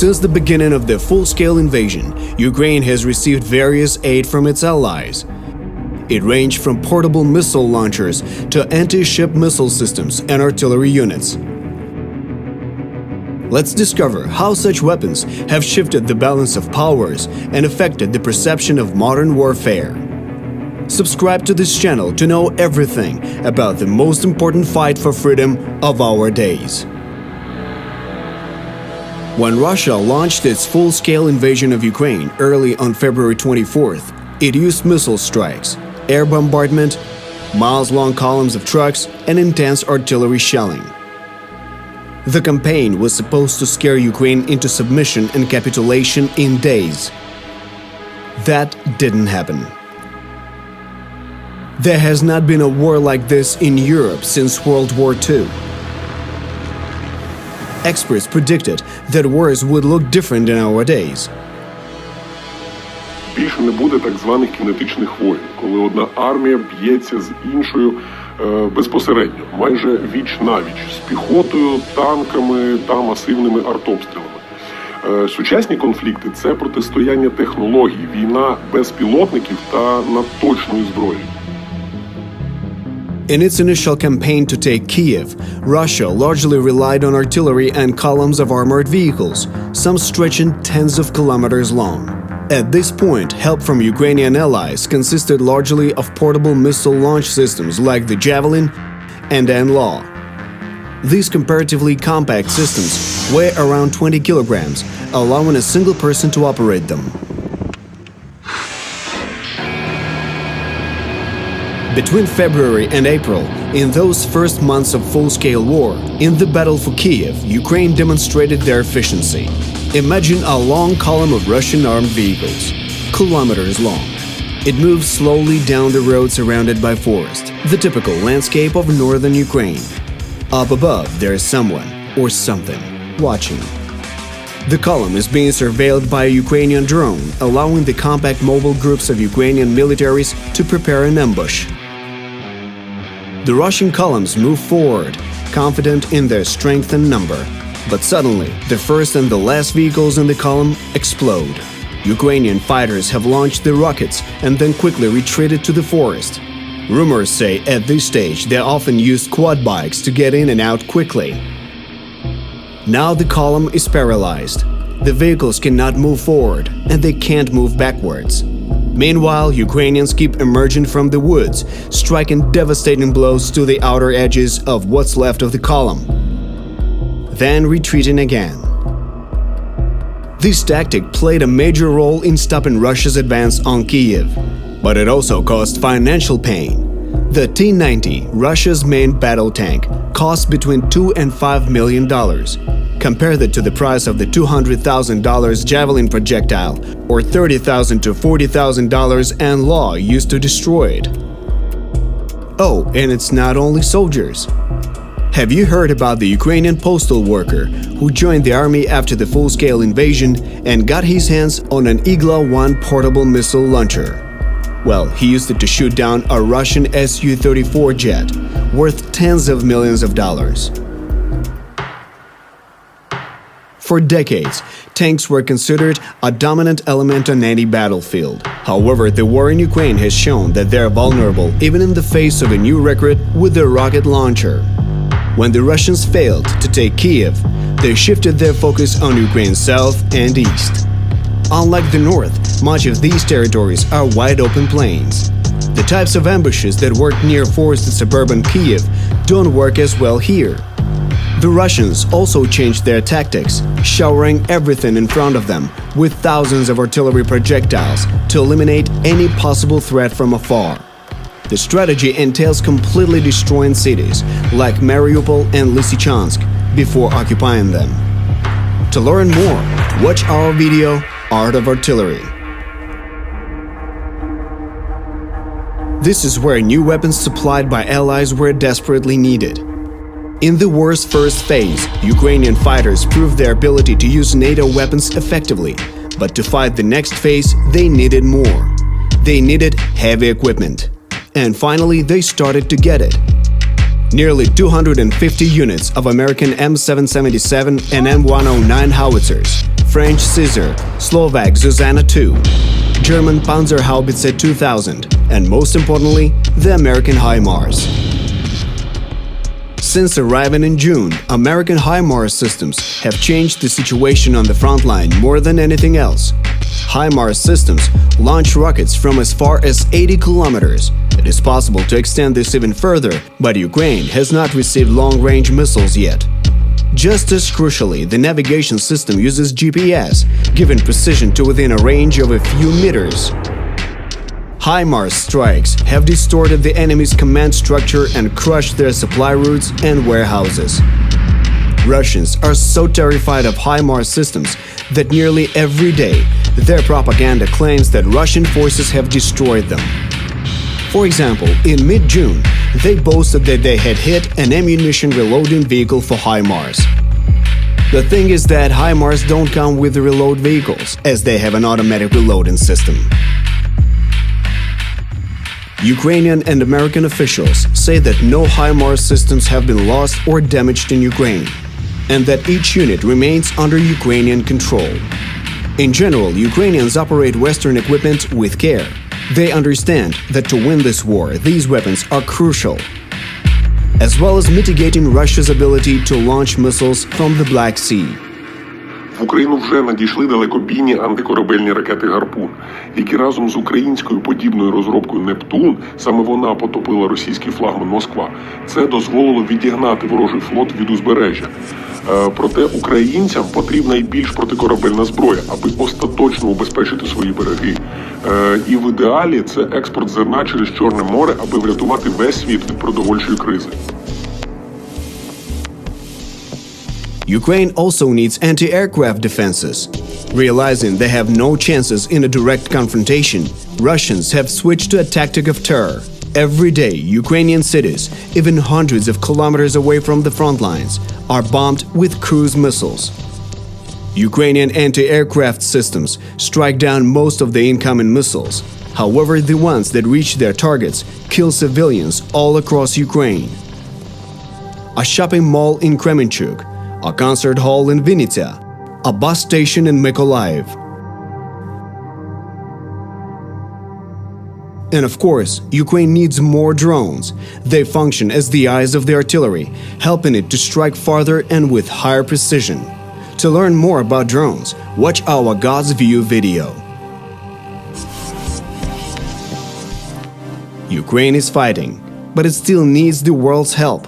Since the beginning of the full-scale invasion, Ukraine has received various aid from its allies. It ranged from portable missile launchers to anti-ship missile systems and artillery units. Let's discover how such weapons have shifted the balance of powers and affected the perception of modern warfare. Subscribe to this channel to know everything about the most important fight for freedom of our days. When Russia launched its full-scale invasion of Ukraine early on February 24th, it used missile strikes, air bombardment, miles-long columns of trucks, and intense artillery shelling. The campaign was supposed to scare Ukraine into submission and capitulation in days. That didn't happen. There has not been a war like this in Europe since World War II. Experts predicted that wars would look different in our days. Більше не буде так званих кінетичних воєн, коли одна армія б'ється з іншою безпосередньо, майже віч-навіч, з піхотою, танками та масивними артобстрілами. Сучасні конфлікти – це протистояння технологій, війна без пілотників та надточної зброї. In its initial campaign to take Kiev, Russia largely relied on artillery and columns of armored vehicles, some stretching tens of kilometers long. At this point, help from Ukrainian allies consisted largely of portable missile launch systems like the Javelin and An-Law. These comparatively compact systems weigh around 20 kilograms, allowing a single person to operate them. Between February and April, in those first months of full-scale war, in the battle for Kiev, Ukraine demonstrated their efficiency. Imagine a long column of Russian armed vehicles, kilometers long. It moves slowly down the road surrounded by forest, the typical landscape of northern Ukraine. Up above, there is someone or something watching. The column is being surveilled by a Ukrainian drone, allowing the compact mobile groups of Ukrainian militaries to prepare an ambush. The Russian columns move forward, confident in their strength and number. But suddenly, the first and the last vehicles in the column explode. Ukrainian fighters have launched the rockets and then quickly retreated to the forest. Rumors say at this stage they often used quad bikes to get in and out quickly. Now the column is paralyzed. The vehicles cannot move forward, and they can't move backwards. Meanwhile, Ukrainians keep emerging from the woods, striking devastating blows to the outer edges of what's left of the column, then retreating again. This tactic played a major role in stopping Russia's advance on Kiev, but it also caused financial pain. The T-90, Russia's main battle tank, cost between $2 and $5 million. Compare that to the price of the $200,000 Javelin projectile or $30,000 to $40,000 An-Law used to destroy it. Oh, and it's not only soldiers. Have you heard about the Ukrainian postal worker who joined the army after the full-scale invasion and got his hands on an Igla-1 portable missile launcher? Well, he used it to shoot down a Russian Su-34 jet, worth tens of millions of dollars. For decades, tanks were considered a dominant element on any battlefield. However, the war in Ukraine has shown that they are vulnerable even in the face of a new record with the rocket launcher. When the Russians failed to take Kiev, they shifted their focus on Ukraine's south and east. Unlike the north, much of these territories are wide-open plains. The types of ambushes that work near forested suburban Kiev don't work as well here. The Russians also changed their tactics, showering everything in front of them with thousands of artillery projectiles to eliminate any possible threat from afar. The strategy entails completely destroying cities like Mariupol and Lysychansk before occupying them. To learn more, watch our video Art of Artillery. This is where new weapons supplied by allies were desperately needed. In the war's first phase, Ukrainian fighters proved their ability to use NATO weapons effectively, but to fight the next phase, they needed more. They needed heavy equipment. And finally, they started to get it. Nearly 250 units of American M777 and M109 howitzers, French Caesar, Slovak Zuzana II, German Panzerhaubitze 2000, and most importantly, the American HIMARS. Since arriving in June, American HIMARS systems have changed the situation on the front line more than anything else. HIMARS systems launch rockets from as far as 80 kilometers. It is possible to extend this even further, but Ukraine has not received long-range missiles yet. Just as crucially, the navigation system uses GPS, giving precision to within a range of a few meters. HIMARS strikes have distorted the enemy's command structure and crushed their supply routes and warehouses. Russians are so terrified of HIMARS systems that nearly every day their propaganda claims that Russian forces have destroyed them. For example, in mid-June, they boasted that they had hit an ammunition reloading vehicle for HIMARS. The thing is that HIMARS don't come with the reload vehicles, as they have an automatic reloading system. Ukrainian and American officials say that no HIMARS systems have been lost or damaged in Ukraine, and that each unit remains under Ukrainian control. In general, Ukrainians operate Western equipment with care. They understand that to win this war, these weapons are crucial, as well as mitigating Russia's ability to launch missiles from the Black Sea. В Україну вже надійшли далекобійні антикорабельні ракети «Гарпун», які разом з українською подібною розробкою «Нептун», саме вона потопила російський флагман «Москва». Це дозволило відігнати ворожий флот від узбережжя. Проте українцям потрібна й більш протикорабельна зброя, аби остаточно убезпечити свої береги. І в ідеалі це експорт зерна через Чорне море, аби врятувати весь світ від продовольчої кризи. Ukraine also needs anti-aircraft defenses. Realizing they have no chances in a direct confrontation, Russians have switched to a tactic of terror. Every day, Ukrainian cities, even hundreds of kilometers away from the front lines, are bombed with cruise missiles. Ukrainian anti-aircraft systems strike down most of the incoming missiles. However, the ones that reach their targets kill civilians all across Ukraine. A shopping mall in Kremenchuk, a concert hall in Vinnytsia, a bus station in Mykolaiv. And of course, Ukraine needs more drones. They function as the eyes of the artillery, helping it to strike farther and with higher precision. To learn more about drones, watch our God's View video. Ukraine is fighting, but it still needs the world's help.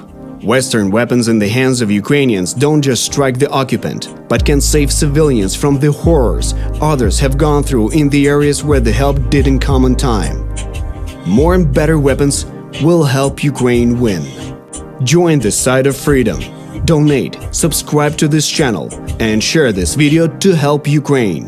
Western weapons in the hands of Ukrainians don't just strike the occupant, but can save civilians from the horrors others have gone through in the areas where the help didn't come on time. More and better weapons will help Ukraine win. Join the side of freedom. Donate, subscribe to this channel, and share this video to help Ukraine.